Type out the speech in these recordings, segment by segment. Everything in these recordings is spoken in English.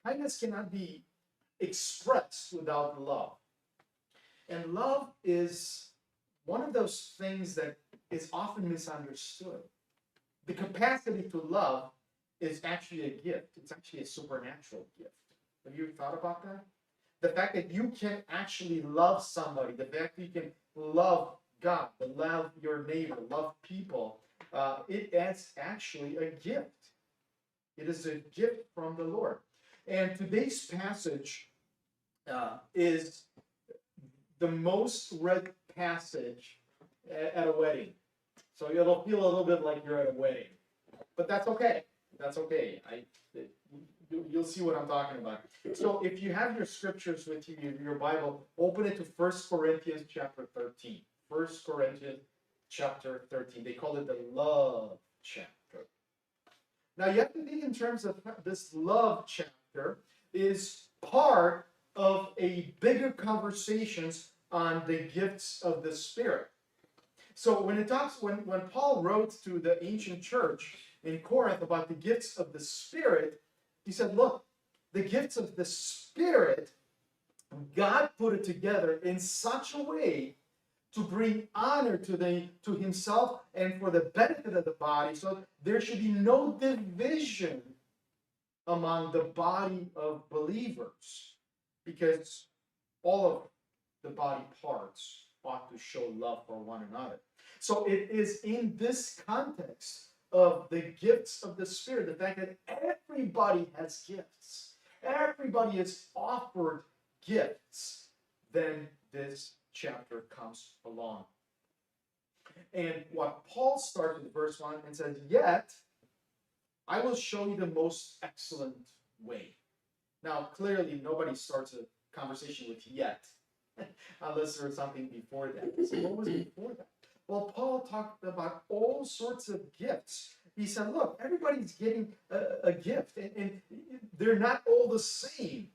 kindness cannot be expressed without love. And love is one of those things that is often misunderstood. The capacity to love is actually a gift. It's actually a supernatural gift. Have you thought about that? The fact that you can actually love somebody, the fact that you can love God, love your neighbor, love people, it is actually a gift. It is a gift from the Lord. And today's passage is the most read passage at a wedding. So it'll feel a little bit like you're at a wedding. But that's okay. That's okay. You'll see what I'm talking about. So if you have your scriptures with you, your Bible, open it to 1 Corinthians chapter 13. 1 Corinthians chapter 13. They call it the love chapter. Now you have to think in terms of this love chapter is part of a bigger conversations on the gifts of the Spirit. So when Paul wrote to the ancient church in Corinth about the gifts of the Spirit, he said, look, the gifts of the Spirit, God put it together in such a way to bring honor to himself and for the benefit of the body, so there should be no division among the body of believers, because all of the body parts ought to show love for one another. So it is in this context of the gifts of the Spirit, the fact that everybody has gifts, everybody is offered gifts, then this chapter comes along. And what Paul starts in verse 1 and says, yet I will show you the most excellent way. Now, clearly, nobody starts a conversation with yet, unless there was something before that. So what was before that? Well, Paul talked about all sorts of gifts. He said, look, everybody's getting a gift, and they're not all the same.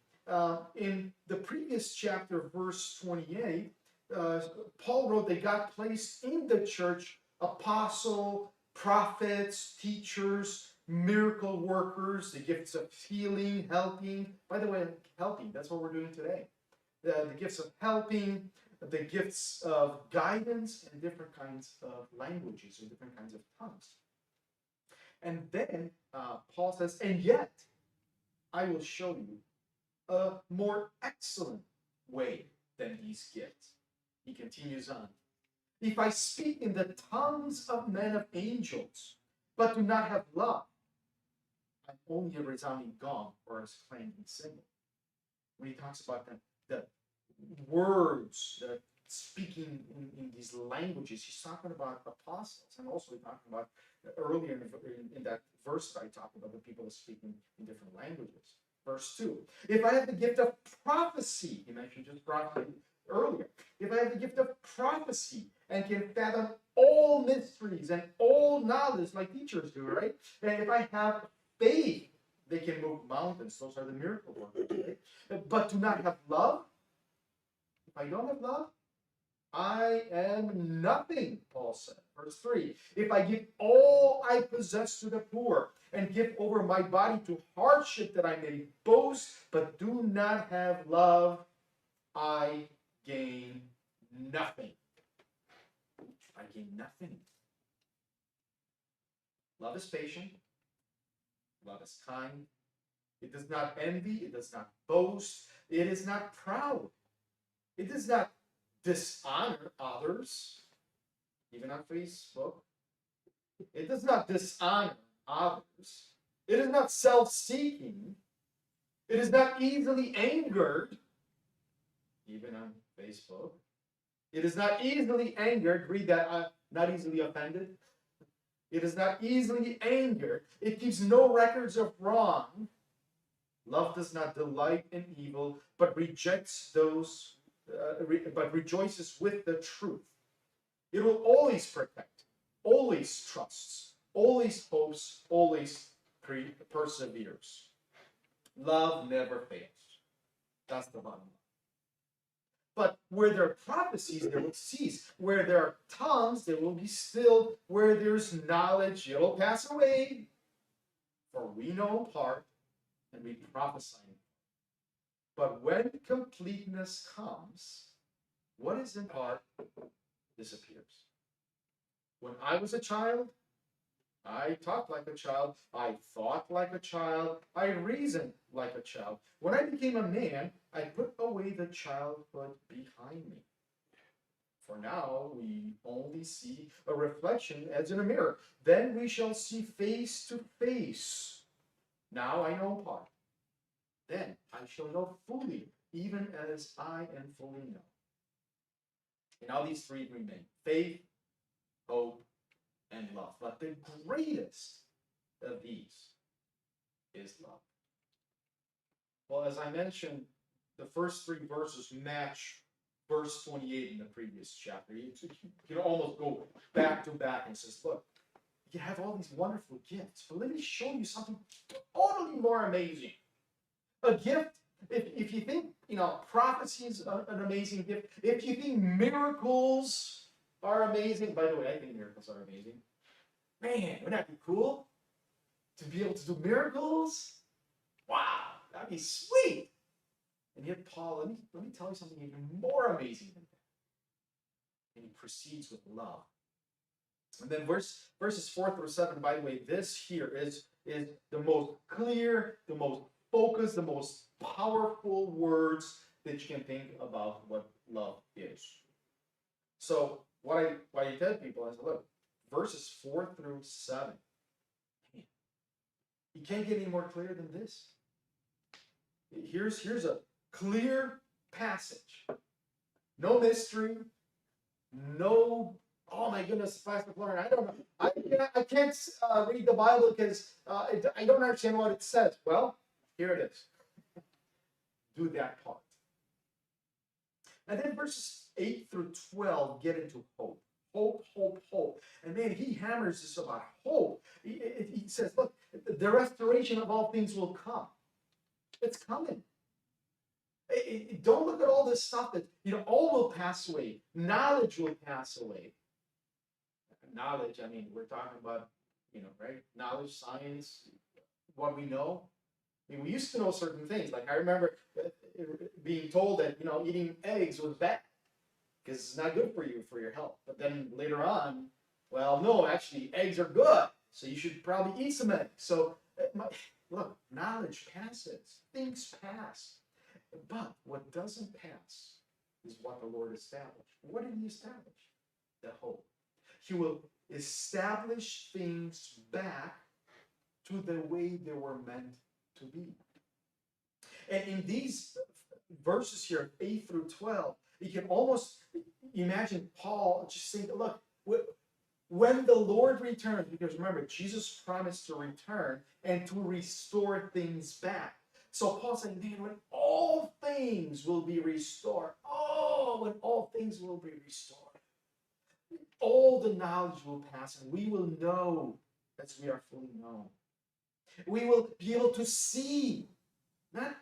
In the previous chapter, verse 28, Paul wrote that God placed in the church apostle, prophets, teachers, miracle workers, the gifts of healing, helping. By the way, helping, that's what we're doing today. The gifts of helping, the gifts of guidance, and different kinds of languages or different kinds of tongues. And then Paul says, and yet I will show you a more excellent way than these gifts. He continues on. If I speak in the tongues of men of angels, but do not have love, I'm only a resounding gong or a clanging cymbal. When he talks about the words, the speaking in these languages, he's talking about apostles, and also talking about earlier in that verse that I talked about the people speaking in different languages. Verse 2, if I have the gift of prophecy, he mentioned just prophecy earlier, if I have the gift of prophecy and can fathom all mysteries and all knowledge like teachers do, right? And if I have faith, they can move mountains. Those are the miracle workers, right? But do not have love. If I don't have love, I am nothing, Paul said. Verse 3, if I give all I possess to the poor and give over my body to hardship that I may boast, but do not have love, I gain nothing. I gain nothing. Love is patient. Love is kind. It does not envy. It does not boast. It is not proud. It does not dishonor others, even on Facebook. It does not dishonor others. It is not self-seeking. It is not easily angered, even on Facebook. It is not easily angered. Read that, not easily offended. It is not easily angered. It keeps no records of wrong. Love does not delight in evil, but rejects those, but rejoices with the truth. It will always protect, always trusts, always hopes, always perseveres. Love never fails. That's the bottom line. But where there are prophecies, there will cease. Where there are tongues, there will be stilled. Where there's knowledge, it will pass away. For we know in part, and we prophesy. But when completeness comes, what is in part disappears. When I was a child, I talked like a child, I thought like a child, I reasoned like a child. When I became a man, I put away the childhood behind me. For now, we only see a reflection as in a mirror. Then we shall see face to face. Now I know part. Then I shall know fully, even as I am fully known. And now these three remain: faith, hope, and love. But the greatest of these is love. Well, as I mentioned, the first three verses match verse 28 in the previous chapter. You can almost go back to back and says, look, you have all these wonderful gifts, but let me show you something totally more amazing. A gift, if you think, prophecy is an amazing gift, if you think miracles are amazing, by the way, I think miracles are amazing. Man, wouldn't that be cool? To be able to do miracles? Wow, that'd be sweet. And yet, Paul, let me tell you something even more amazing than that. And he proceeds with love. And then verses 4 through 7, by the way, this here is the most clear, the most focused, the most powerful words that you can think about what love is. So what I tell people is, look, verses 4 through 7, man, you can't get any more clear than this. Here's a clear passage. No mystery. No, oh my goodness, Pastor Florian, I don't know. I can't read the Bible because I don't understand what it says. Well, here it is. Do that part. And then verses 8 through 12 get into hope. Hope, hope, hope. And man, he hammers this about hope. He says, look, the restoration of all things will come. It's coming. Don't look at all this stuff that, all will pass away. Knowledge will pass away. Knowledge, I mean, we're talking about, right? Knowledge, science, what we know. I mean, we used to know certain things. Like I remember being told that, eating eggs was bad because it's not good for you, for your health. But then later on, well, no, actually, eggs are good. So you should probably eat some eggs. So, look, knowledge passes. Things pass. But what doesn't pass is what the Lord established. What did he establish? The hope. He will establish things back to the way they were meant to be. And in these verses here, 8 through 12, you can almost imagine Paul just saying, look, when the Lord returns, because remember, Jesus promised to return and to restore things back. So Paul's saying, man, when all things will be restored, when all things will be restored, all the knowledge will pass, and we will know as we are fully known. We will be able to see, not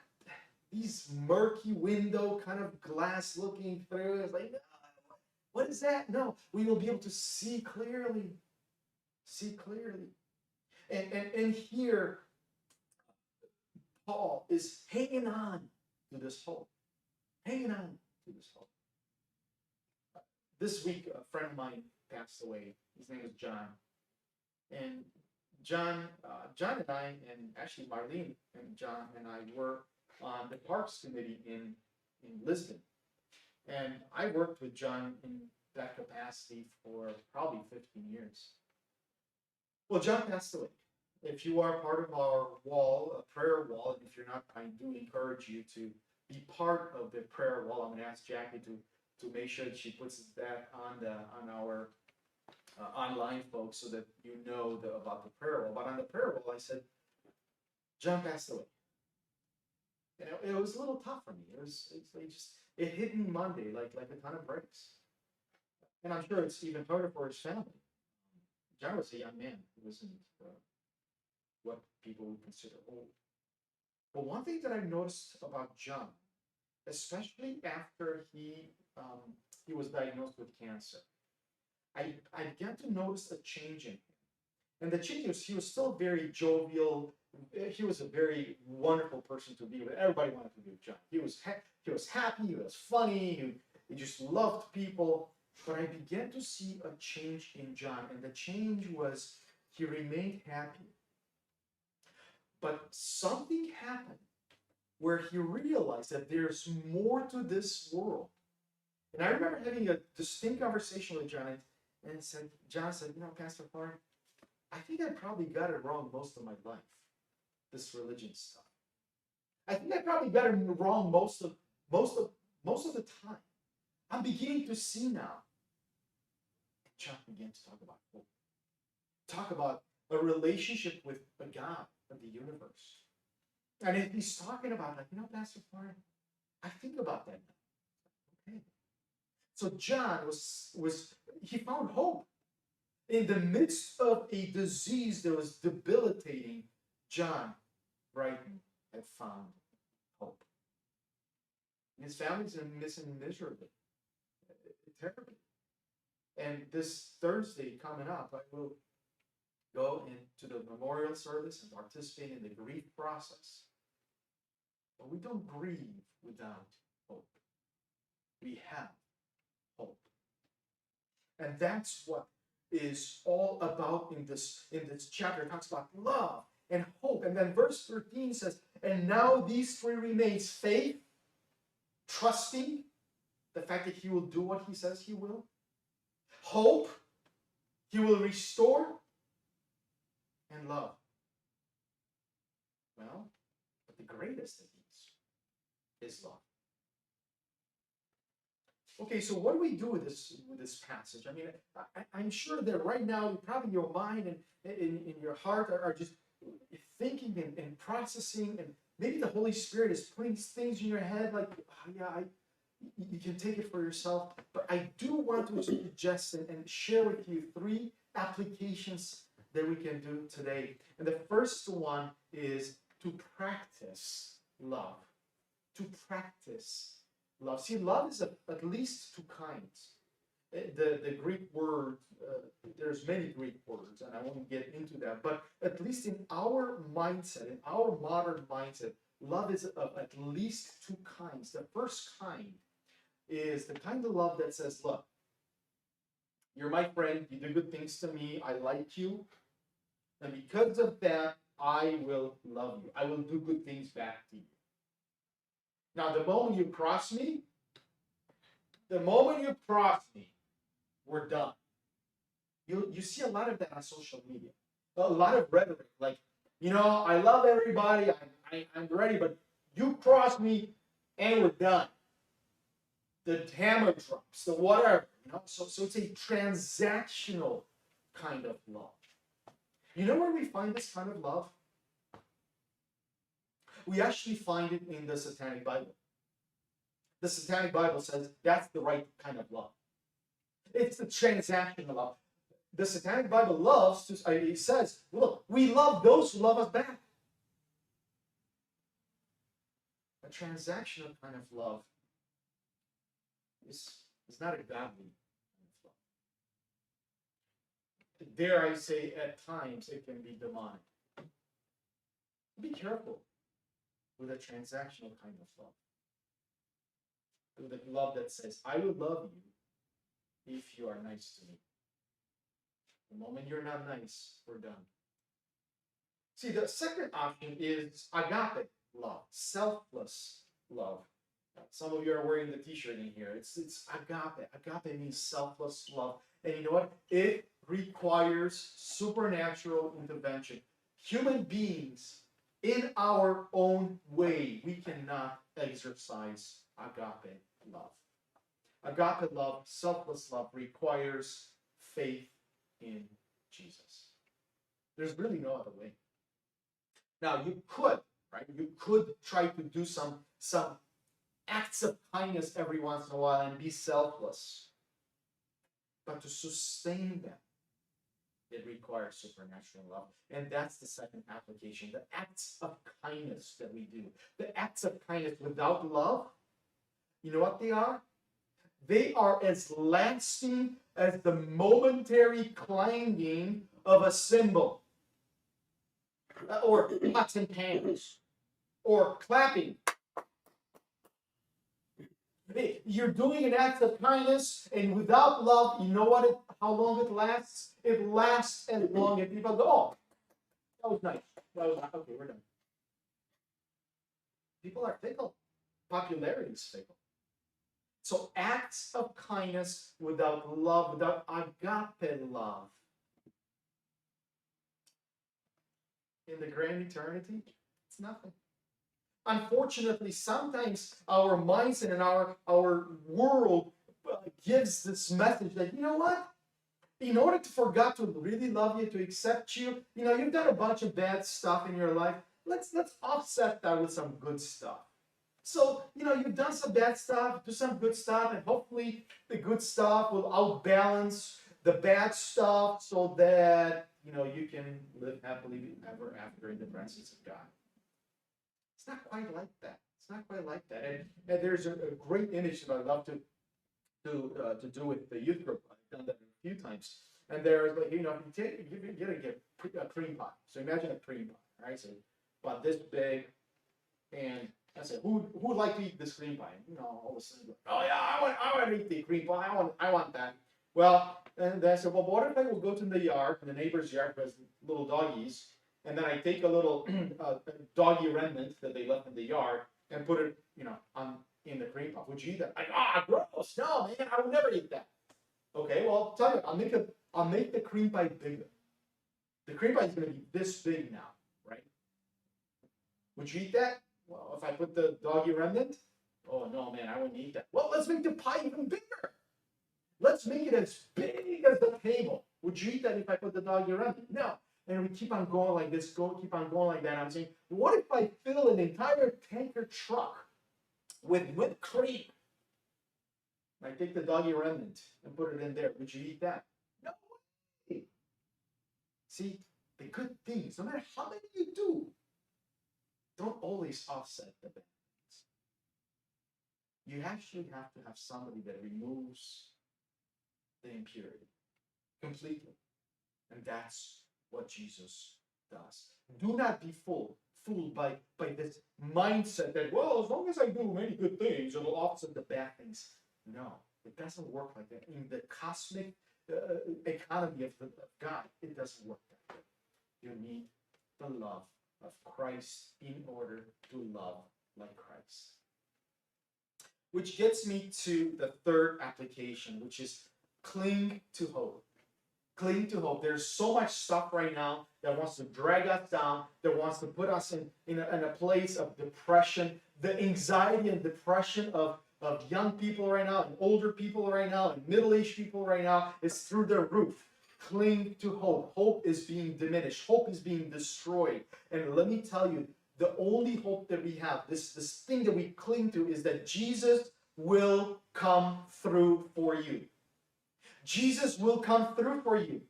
these murky window kind of glass looking through. It's like, no, what is that? No, we will be able to see clearly. See clearly. And here, Paul is hanging on to this hope. Hanging on to this hope. This week, a friend of mine passed away. His name is John. And John and I, and actually Marlene and John and I were on the Parks Committee in Lisbon. And I worked with John in that capacity for probably 15 years. Well, John passed away. If you are part of our wall, a prayer wall, and if you're not, I do encourage you to be part of the prayer wall. I'm going to ask Jackie to make sure that she puts that on our online folks so that you know about the prayer wall. But on the prayer wall, I said, John passed away. It was a little tough for me. It hit me Monday like a ton of bricks. And I'm sure it's even harder for his family. John was a young man. He wasn't what people would consider old. But one thing that I noticed about John, especially after he was diagnosed with cancer, I began to notice a change in him. And the change was he was still very jovial, he was a very wonderful person to be with. Everybody wanted to be with John. He was happy, he was funny, he just loved people. But I began to see a change in John, and the change was he remained happy. But something happened where he realized that there's more to this world. And I remember having a distinct conversation with John, and John said, Pastor Clark, I think I probably got it wrong most of my life, this religion stuff. I think I probably got it wrong most of the time. I'm beginning to see now. And John began to talk about hope. Talk about a relationship with a God of the universe. And if he's talking about, Pastor Clark, I think about that now. Okay. So John he found hope. In the midst of a disease that was debilitating, John Brighton had found hope. His family's missing miserably, terribly. And this Thursday coming up, I will go into the memorial service and participate in the grief process. But we don't grieve without hope. We have hope. And that's what is all about in this chapter. It talks about love and hope. And then verse 13 says, and now these three remains: faith, trusting the fact that he will do what he says he will; hope, he will restore; and love. Well, but the greatest of these is love. Okay, so what do we do with this passage? I mean, I'm sure that right now, probably your mind and in your heart are just thinking and processing, and maybe the Holy Spirit is putting things in your head like, you can take it for yourself. But I do want to suggest and share with you three applications that we can do today. And the first one is to practice love. To practice love. See, love is at least two kinds. The Greek word, there's many Greek words, and I won't get into that, but at least in our mindset, in our modern mindset, love is of at least two kinds. The first kind is the kind of love that says, look, you're my friend, you do good things to me, I like you, and because of that, I will love you. I will do good things back to you. Now, the moment you cross me, we're done. You see a lot of that on social media. A lot of rhetoric, like, I love everybody, I'm ready, but you cross me and we're done. The hammer drops, the whatever, So it's a transactional kind of love. You know where we find this kind of love? We actually find it in the Satanic Bible. The Satanic Bible says that's the right kind of love. It's the transactional love. The Satanic Bible it says, look, we love those who love us back. A transactional kind of love is not a godly kind of love. Dare I say, at times it can be demonic. Be careful with a transactional kind of love. With a love that says, I will love you if you are nice to me. The moment you're not nice, we're done. See, the second option is agape love, selfless love. Some of you are wearing the t-shirt in here. It's agape. Agape means selfless love. And you know what? It requires supernatural intervention. Human beings, in our own way, we cannot exercise agape love. Agape love, selfless love, requires faith in Jesus. There's really no other way. Now, you could try to do some acts of kindness every once in a while and be selfless. But to sustain them, it requires supernatural love. And that's the second application. The acts of kindness that we do. The acts of kindness without love, you know what they are? They are as lasting as the momentary clanging of a cymbal. or pots and pans, or clapping. You're doing an act of kindness, and without love, you know what? How long it lasts? It lasts as long as people go, "Oh, that was nice. That was nice. Okay, we're done." People are fickle. Popularity is fickle. So acts of kindness without love, without agape love, in the grand eternity, it's nothing. Unfortunately, sometimes our mindset and our world gives this message that, you know what? In order for God to really love you, to accept you, you've done a bunch of bad stuff in your life. Let's offset that with some good stuff. So, you've done some bad stuff, do some good stuff, and hopefully the good stuff will outbalance the bad stuff so that, you can live happily ever after in the presence of God. It's not quite like that. It's not quite like that. And there's a great image that I love to do with the youth group. I've done that a few times. And there's like, you get a cream pie. So imagine a cream pie, right? So about this big, and I said, who would like to eat this cream pie? All of a sudden, oh yeah, I want to eat the cream pie. I want that. Well, and I said, well, what if I will go to the yard, the neighbor's yard, because little doggies, and then I take a little doggy remnant that they left in the yard and put it, in the cream pie. Would you eat that? Like, gross! No, man, I would never eat that. Okay, well, I'll tell you, I'll make the cream pie bigger. The cream pie is going to be this big now, right? Would you eat that? Well, if I put the doggy remnant, oh no, man, I wouldn't eat that. Well, let's make the pie even bigger. Let's make it as big as the table. Would you eat that if I put the doggy remnant? No. And we keep on going like this, keep on going like that. I'm saying, what if I fill an entire tanker truck with whipped cream? I take the doggy remnant and put it in there. Would you eat that? No way. See, the good things, no matter how many you do, don't always offset the bad things. You actually have to have somebody that removes the impurity completely. And that's what Jesus does. Do not be fooled by this mindset that, well, as long as I do many good things, it'll offset the bad things. No, it doesn't work like that. In the cosmic economy of God, it doesn't work that way. You need the love of Christ in order to love like Christ. Which gets me to the third application, which is cling to hope. Cling to hope. There's so much stuff right now that wants to drag us down, that wants to put us in a place of depression. The anxiety and depression of young people right now, and older people right now, and middle-aged people right now is through the roof. Cling to hope. Hope is being diminished. Hope is being destroyed. And let me tell you, the only hope that we have, this thing that we cling to, is that Jesus will come through for you. Jesus will come through for you.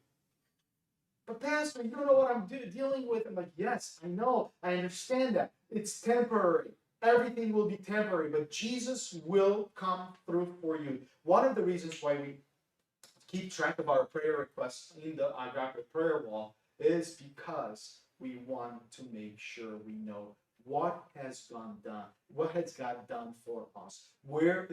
But Pastor, you don't know what I'm dealing with. I'm like, yes, I know. I understand that. It's temporary. Everything will be temporary, but Jesus will come through for you. One of the reasons why we keep track of our prayer requests in the Agape prayer wall is because we want to make sure we know what has God done? What has God done for us? Where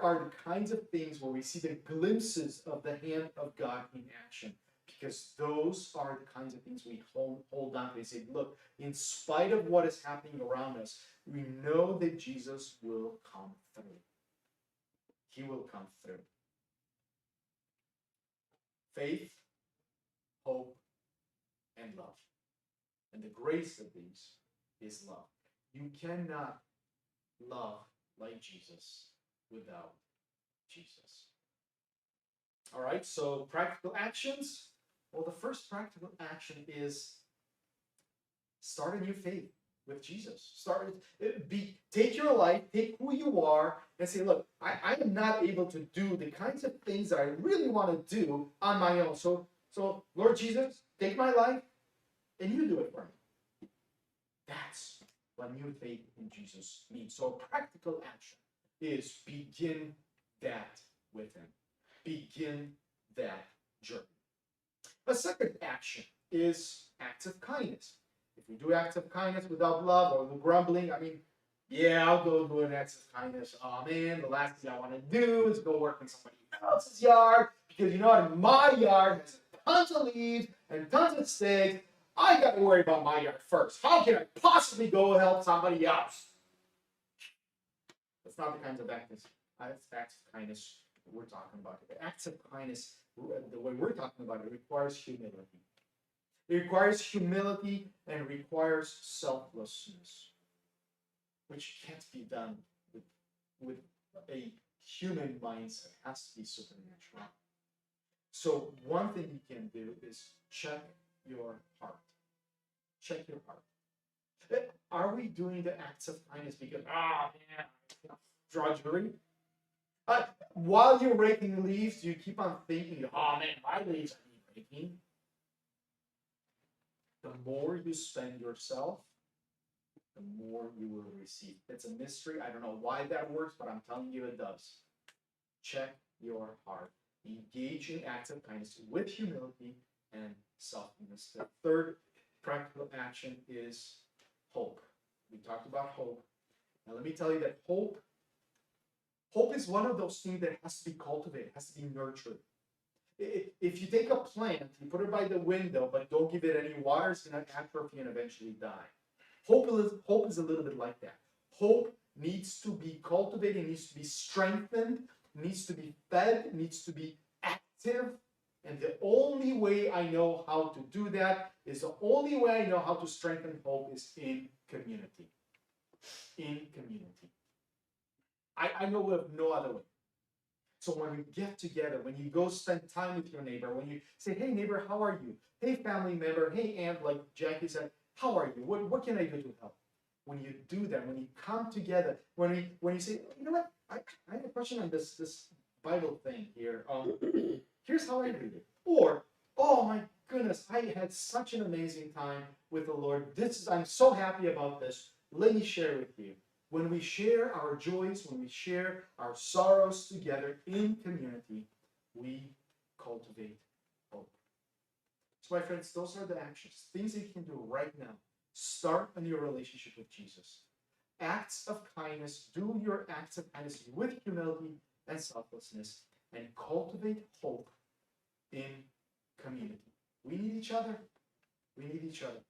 are the kinds of things where we see the glimpses of the hand of God in action? Because those are the kinds of things we hold on to. We say, look, in spite of what is happening around us, we know that Jesus will come through. He will come through. Faith, hope, and love. And the grace of these is love. You cannot love like Jesus without Jesus. All right, so practical actions. Well, the first practical action is start a new faith with Jesus. Take your life, take who you are, and say, look, I am not able to do the kinds of things that I really want to do on my own. So Lord Jesus, take my life, and you do it for me. That's what new faith in Jesus means. So a practical action is begin that with him. Begin that journey. A second action is acts of kindness. If we do acts of kindness without love or the grumbling, I mean, yeah, I'll go do an act of kindness. Oh man, the last thing I want to do is go work in somebody else's yard because you know what? My yard has tons of leaves and tons of sticks. I got to worry about my yard first. How can I possibly go help somebody else? That's not the kinds of acts of kindness we're talking about. Acts of kindness, the way we're talking about it, requires humility. It requires humility and requires selflessness, which can't be done with a human mindset. It has to be supernatural. So one thing you can do is check your heart. Check your heart. Are we doing the acts of kindness because, man, drudgery? While you're raking leaves, do you keep on thinking, oh man, my leaves need raking? The more you spend yourself, the more you will receive. It's a mystery. I don't know why that works, but I'm telling you it does. Check your heart. Engage in acts of kindness with humility and selflessness. The third practical action is hope. We talked about hope. Now let me tell you that hope is one of those things that has to be cultivated, has to be nurtured. If you take a plant, you put it by the window, but don't give it any water, it's going to atrophy and eventually die. Hope is a little bit like that. Hope needs to be cultivated, needs to be strengthened, needs to be fed, needs to be active. And the only way I know how to do that is the only way I know how to strengthen hope is in community. In community. I know we have no other way. So when we get together, when you go spend time with your neighbor, when you say, hey neighbor, how are you? Hey family member, hey aunt, like Jackie said, how are you? What can I do to help? When you do that, when you come together, when you say, you know what, I have a question on this Bible thing here. Here's how I read it. Or, oh my goodness, I had such an amazing time with the Lord. I'm so happy about this. Let me share with you. When we share our joys, when we share our sorrows together in community, we cultivate hope. So my friends, those are the actions, things that you can do right now. Start a new relationship with Jesus. Acts of kindness, do your acts of kindness with humility and selflessness, and cultivate hope in community. We need each other. We need each other.